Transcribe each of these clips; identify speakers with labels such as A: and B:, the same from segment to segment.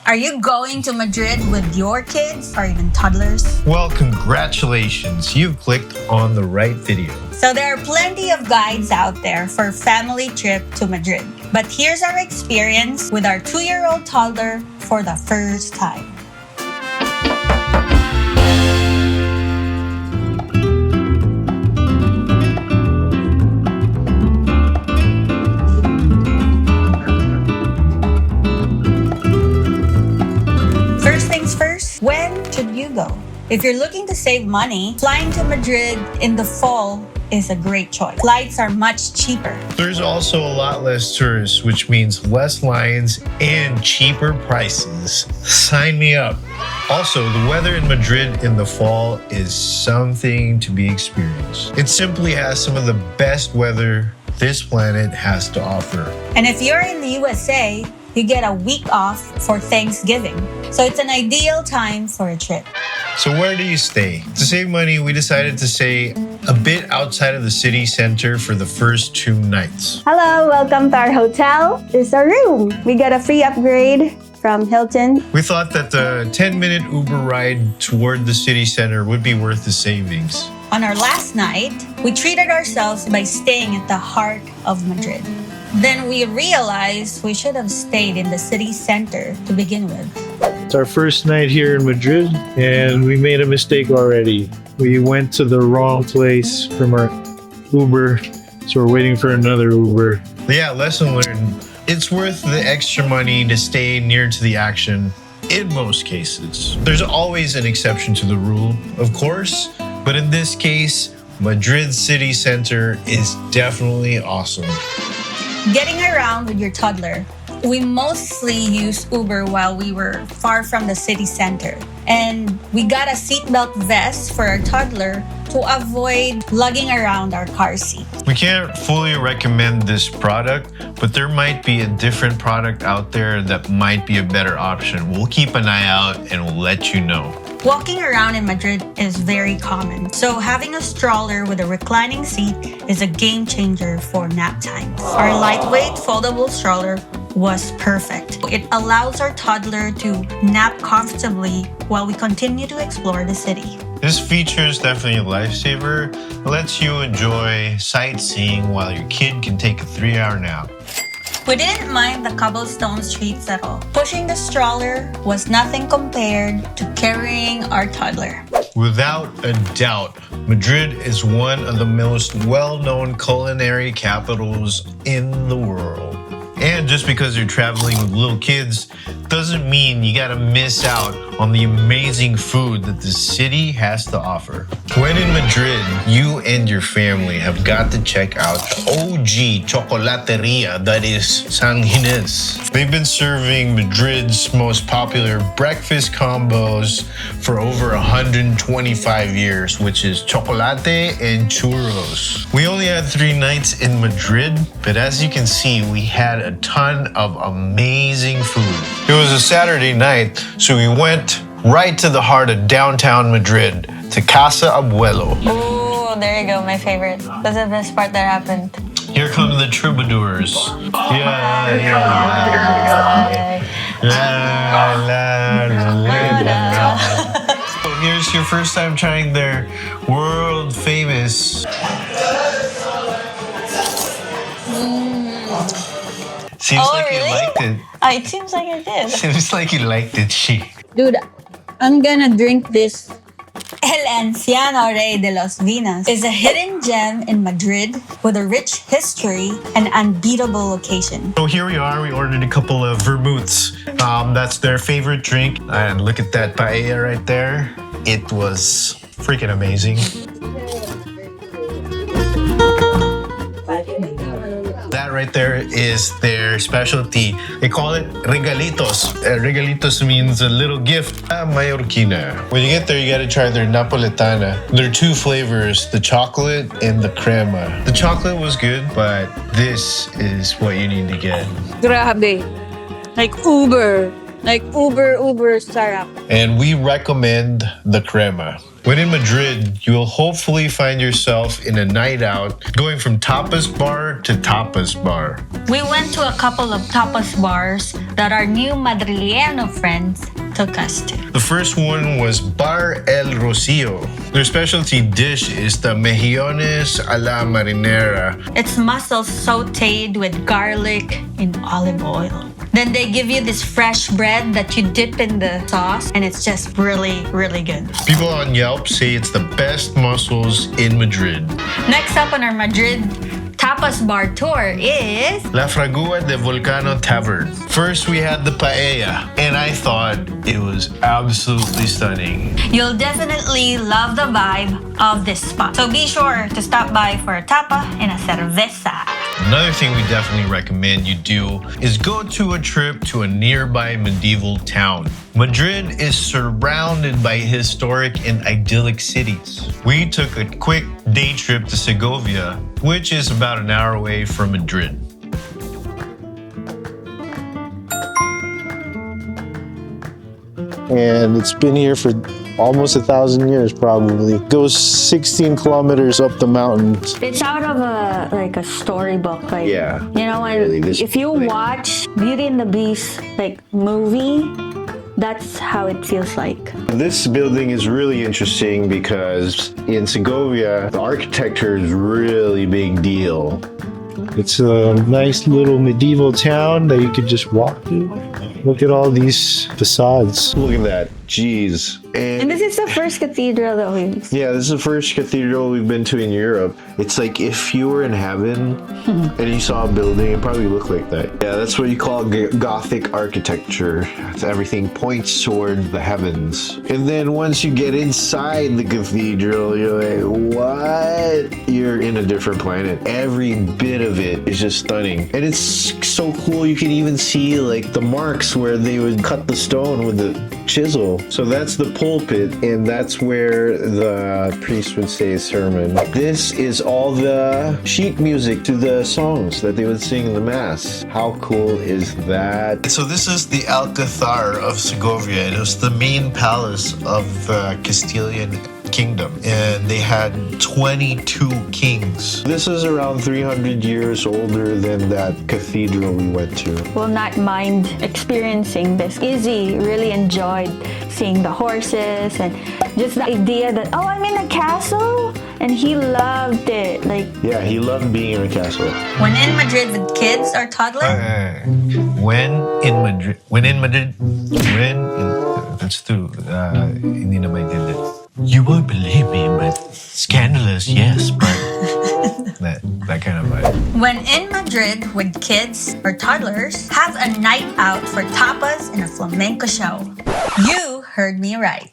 A: Are you going to Madrid with your kids or even toddlers?
B: Well, congratulations. You've clicked on the right video.
A: So there are plenty of guides out there for a family trip to Madrid. But here's our experience with our 2-year-old toddler for the first time. When should you go? If you're looking to save money, flying to Madrid in the fall is a great choice. Flights are much cheaper.
B: There's also a lot less tourists, which means less lines and cheaper prices. Sign me up. Also, the weather in Madrid in the fall is something to be experienced. It simply has some of the best weather this planet has to offer.
A: And if you're in the USA, you get a week off for Thanksgiving. So it's an ideal time for a trip.
B: So where do you stay? To save money, we decided to stay a bit outside of the city center for the first 2 nights.
C: Hello, welcome to our hotel. This is our room. We got a free upgrade from Hilton.
B: We thought that the 10-minute Uber ride toward the city center would be worth the savings.
A: On our last night, we treated ourselves by staying at the heart of Madrid. Then we realized we should have stayed in the city center to begin with.
D: It's our first night here in Madrid, and we made a mistake already. We went to the wrong place from our Uber, so we're waiting for another Uber.
B: Yeah, lesson learned. It's worth the extra money to stay near to the action in most cases. There's always an exception to the rule, of course, but in this case, Madrid city center is definitely awesome.
A: Getting around with your toddler, we mostly used Uber while we were far from the city center. And we got a seatbelt vest for our toddler to avoid lugging around our car seat.
B: We can't fully recommend this product, but there might be a different product out there that might be a better option. We'll keep an eye out and we'll let you know.
A: Walking around in Madrid is very common, so having a stroller with a reclining seat is a game changer for nap time. Our lightweight foldable stroller was perfect. It allows our toddler to nap comfortably while we continue to explore the city.
B: This feature is definitely a lifesaver. It lets you enjoy sightseeing while your kid can take a 3-hour nap.
A: We didn't mind the cobblestone streets at all. Pushing the stroller was nothing compared to carrying our toddler.
B: Without a doubt, Madrid is one of the most well-known culinary capitals in the world. And just because you're traveling with little kids doesn't mean you gotta miss out on the amazing food that the city has to offer. When in Madrid, you and your family have got to check out OG Chocolateria, that is San Ginés. They've been serving Madrid's most popular breakfast combos for over 125 years, which is chocolate and churros. We only had 3 nights in Madrid, but as you can see, we had a ton of amazing food. It was a Saturday night, so we went right to the heart of downtown Madrid, to Casa Abuelo.
E: Oh, there you go, my favorite. That's the best part that happened.
B: Here come the troubadours. So here's your first time trying their world famous. Seems like
E: really?
B: you liked it.
E: It seems like I did.
B: Seems like you liked it, she.
A: Dude, I'm gonna drink this. El Enciano Rey de los Vinos is a hidden gem in Madrid with a rich history and unbeatable location.
B: So here we are, we ordered a couple of vermouths. That's their favorite drink. And look at that paella right there. It was freaking amazing. That right there is their specialty. They call it regalitos. Regalitos means a little gift. Mallorquina. When you get there, you gotta try their napoletana. There are 2 flavors, the chocolate and the crema. The chocolate was good, but this is what you need to get.
F: Grabe. Like Uber sarap.
B: And we recommend the crema. When in Madrid, you will hopefully find yourself in a night out, going from tapas bar to tapas bar.
A: We went to a couple of tapas bars that our new Madrileño friends took us to.
B: The first one was Bar El Rocio. Their specialty dish is the mejillones a la marinera.
A: It's mussels sauteed with garlic and olive oil. Then they give you this fresh bread that you dip in the sauce, and it's just really, really good.
B: People on Yelp say it's the best mussels in Madrid.
A: Next up on our Madrid tapas bar tour is
B: La Fragua de Volcano Tavern. First, we had the paella, and I thought it was absolutely stunning.
A: You'll definitely love the vibe of this spot. So be sure to stop by for a tapa and a cerveza.
B: Another thing we definitely recommend you do is go to a trip to a nearby medieval town. Madrid is surrounded by historic and idyllic cities. We took a quick day trip to Segovia, which is about an hour away from Madrid.
D: And it's been here for almost 1,000 years, probably. Goes 16 kilometers up the mountains.
C: It's out of a storybook, like
D: Yeah.
C: you know,
D: Really, this
C: if you
D: place.
C: watch Beauty and the Beast like movie, that's how it feels like.
D: This building is really interesting because in Segovia, the architecture is really big deal. It's a nice little medieval town that you could just walk through. Look at all these facades. Look at that. Jeez.
C: And this is the first cathedral that we've
D: Yeah, this is the first cathedral we've been to in Europe. It's like if you were in heaven and you saw a building, it probably looked like that. Yeah, that's what you call Gothic architecture. Everything points toward the heavens. And then once you get inside the cathedral, you're like, what? You're in a different planet. Every bit of it is just stunning. And it's so cool, you can even see like the marks where they would cut the stone with the chisel. So that's the pulpit, and that's where the priest would say his sermon. This is all the sheet music to the songs that they would sing in the mass. How cool is that?
B: So this is the Alcazar of Segovia. It was the main palace of the Castilian kingdom, and they had 22 kings.
D: This is around 300 years older than that cathedral we went to.
C: will not mind experiencing this. Izzy really enjoyed seeing the horses and just the idea that, oh, I'm in a castle, and he loved it. Like,
D: Yeah, he loved being in a castle.
A: when in Madrid with kids or toddler.
B: That's true. Hindi na maintindihan. You won't believe me, but scandalous, yes, but that kind of vibe.
A: When in Madrid with kids or toddlers, have a night out for tapas and a flamenco show. You heard me right.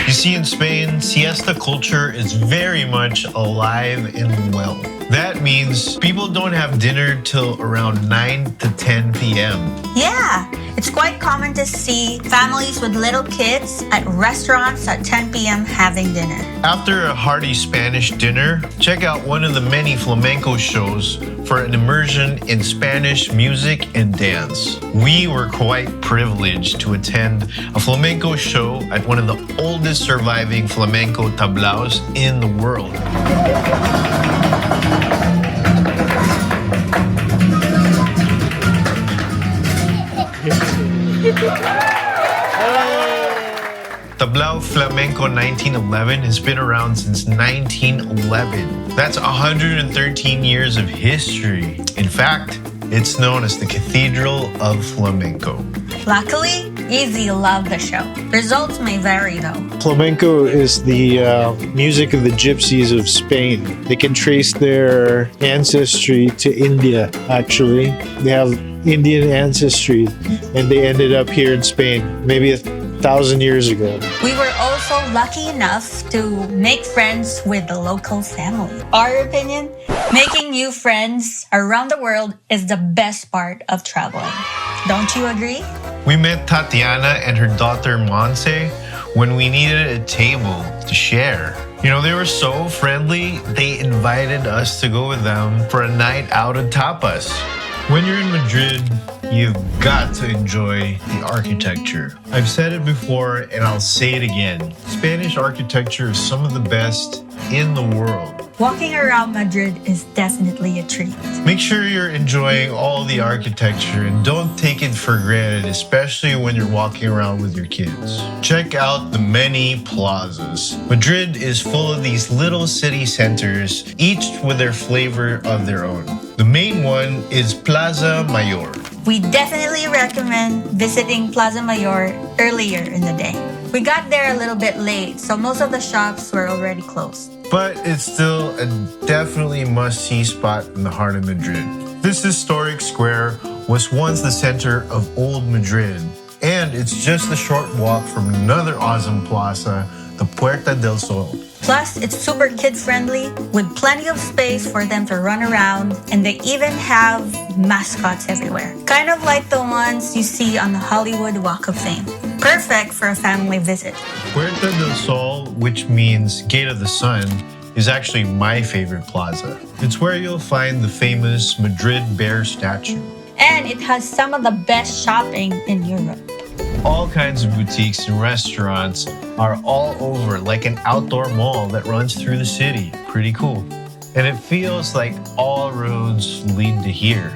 B: You see, in Spain, siesta culture is very much alive and well. That means people don't have dinner till around 9 to 10 p.m.
A: Yeah, it's quite common to see families with little kids at restaurants at 10 p.m. having dinner.
B: After a hearty Spanish dinner, check out one of the many flamenco shows for an immersion in Spanish music and dance. We were quite privileged to attend a flamenco show at one of the oldest surviving flamenco tablaos in the world. Tablao Flamenco 1911 has been around since 1911. That's 113 years of history. In fact, it's known as the Cathedral of Flamenco.
A: Luckily, Izzy loved the show. Results may vary though.
D: Flamenco is the music of the gypsies of Spain. They can trace their ancestry to India, actually. They have Indian ancestry, and they ended up here in Spain, maybe 1,000 years ago.
A: We were also lucky enough to make friends with the local family. Our opinion, making new friends around the world is the best part of traveling. Don't you agree?
B: We met Tatiana and her daughter Monse when we needed a table to share. You know, they were so friendly, they invited us to go with them for a night out at tapas. When you're in Madrid, you've got to enjoy the architecture. I've said it before and I'll say it again. Spanish architecture is some of the best in the world.
A: Walking around Madrid is definitely a treat.
B: Make sure you're enjoying all the architecture and don't take it for granted, especially when you're walking around with your kids. Check out the many plazas. Madrid is full of these little city centers, each with their flavor of their own. The main one is Plaza Mayor.
A: We definitely recommend visiting Plaza Mayor earlier in the day. We got there a little bit late, so most of the shops were already closed.
B: But it's still a definitely must-see spot in the heart of Madrid. This historic square was once the center of old Madrid, and it's just a short walk from another awesome plaza, the Puerta del Sol.
A: Plus, it's super kid-friendly with plenty of space for them to run around, and they even have mascots everywhere. Kind of like the ones you see on the Hollywood Walk of Fame. Perfect for a family visit.
B: Puerta del Sol, which means Gate of the Sun, is actually my favorite plaza. It's where you'll find the famous Madrid bear statue.
A: And it has some of the best shopping in Europe.
B: All kinds of boutiques and restaurants are all over, like an outdoor mall that runs through the city. Pretty cool. And it feels like all roads lead to here.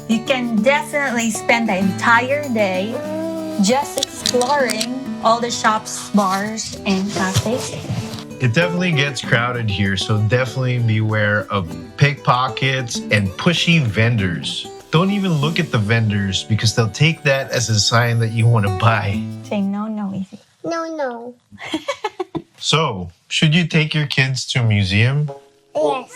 A: You can definitely spend the entire day just exploring all the shops, bars, and cafes.
B: It definitely gets crowded here, so definitely beware of pickpockets and pushy vendors. Don't even look at the vendors because they'll take that as a sign that you want to buy.
A: Say no, easy.
G: No.
B: So, should you take your kids to a museum?
G: Yes.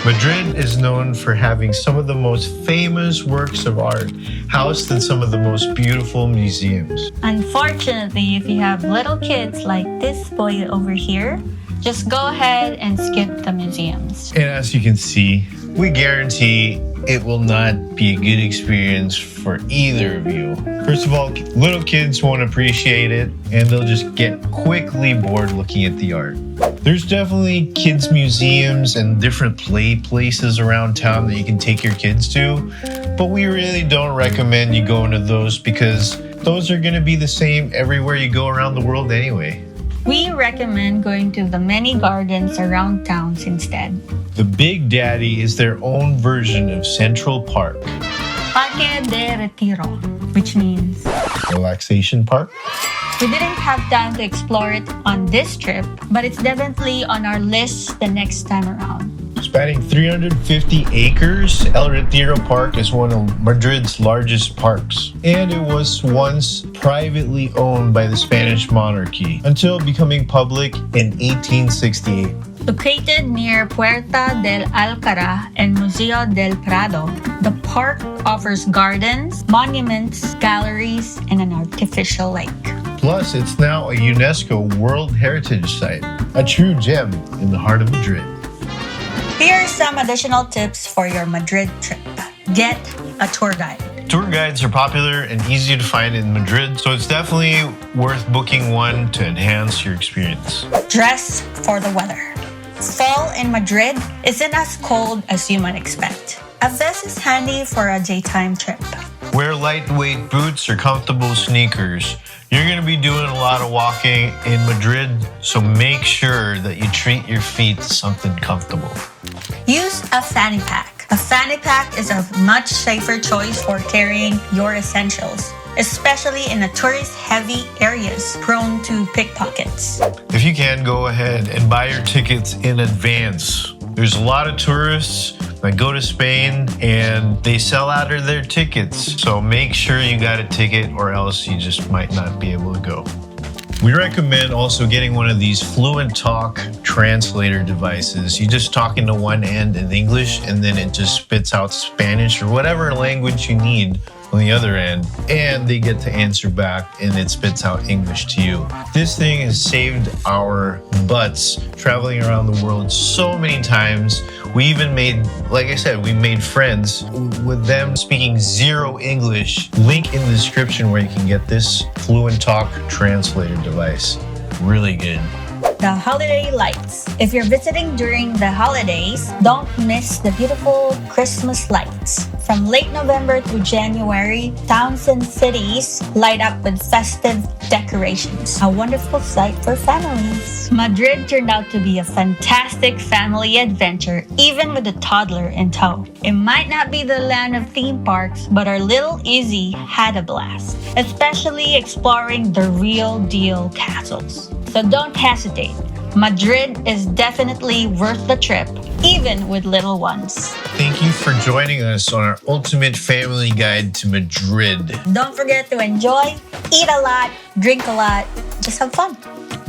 B: Madrid is known for having some of the most famous works of art housed in some of the most beautiful museums.
A: Unfortunately, if you have little kids like this boy over here, just go ahead and skip the museums.
B: And as you can see, we guarantee it will not be a good experience for either of you. First of all, little kids won't appreciate it and they'll just get quickly bored looking at the art. There's definitely kids museums and different play places around town that you can take your kids to, but we really don't recommend you going to those because those are going to be the same everywhere you go around the world anyway.
A: We recommend going to the many gardens around towns instead.
B: The Big Daddy is their own version of Central Park.
A: Parque de Retiro, which means
B: Relaxation Park.
A: we didn't have time to explore it on this trip, but it's definitely on our list the next time around.
B: Spanning 350 acres, El Retiro Park is one of Madrid's largest parks. And it was once privately owned by the Spanish monarchy until becoming public in 1868.
A: Located near Puerta del Alcazar and Museo del Prado, the park offers gardens, monuments, galleries, and an artificial lake.
B: Plus, it's now a UNESCO World Heritage Site, a true gem in the heart of Madrid.
A: Here are some additional tips for your Madrid trip. Get a tour guide.
B: Tour guides are popular and easy to find in Madrid, so it's definitely worth booking one to enhance your experience.
A: Dress for the weather. Fall in Madrid isn't as cold as you might expect. A vest is handy for a daytime trip.
B: Wear lightweight boots or comfortable sneakers. You're going to be doing a lot of walking in Madrid, so make sure that you treat your feet to something comfortable.
A: Use a fanny pack. A fanny pack is a much safer choice for carrying your essentials, especially in the tourist-heavy areas prone to pickpockets.
B: If you can, go ahead and buy your tickets in advance. There's a lot of tourists that go to Spain and they sell out of their tickets. So make sure you got a ticket or else you just might not be able to go. We recommend also getting one of these Fluent Talk translator devices. You just talk into one end in English and then it just spits out Spanish or whatever language you need on the other end, and they get to answer back and it spits out English to you. This thing has saved our butts traveling around the world so many times. We even made, like I said, we made friends with them speaking zero English. Link in the description where you can get this Fluent Talk translator device. Really good.
A: the holiday lights. If you're visiting during the holidays, don't miss the beautiful Christmas lights. From late November to January, towns and cities light up with festive decorations. A wonderful sight for families. Madrid turned out to be a fantastic family adventure, even with the toddler in tow. It might not be the land of theme parks, but our little Izzy had a blast, especially exploring the real deal castles. So don't hesitate. Madrid is definitely worth the trip, even with little ones.
B: Thank you for joining us on our ultimate family guide to Madrid.
A: Don't forget to enjoy, eat a lot, drink a lot, just have fun.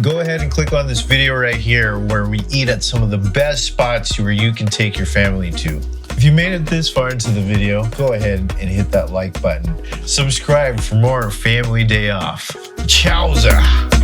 B: Go ahead and click on this video right here where we eat at some of the best spots where you can take your family to. If you made it this far into the video, go ahead and hit that like button. Subscribe for more Family Day Off. Chowza!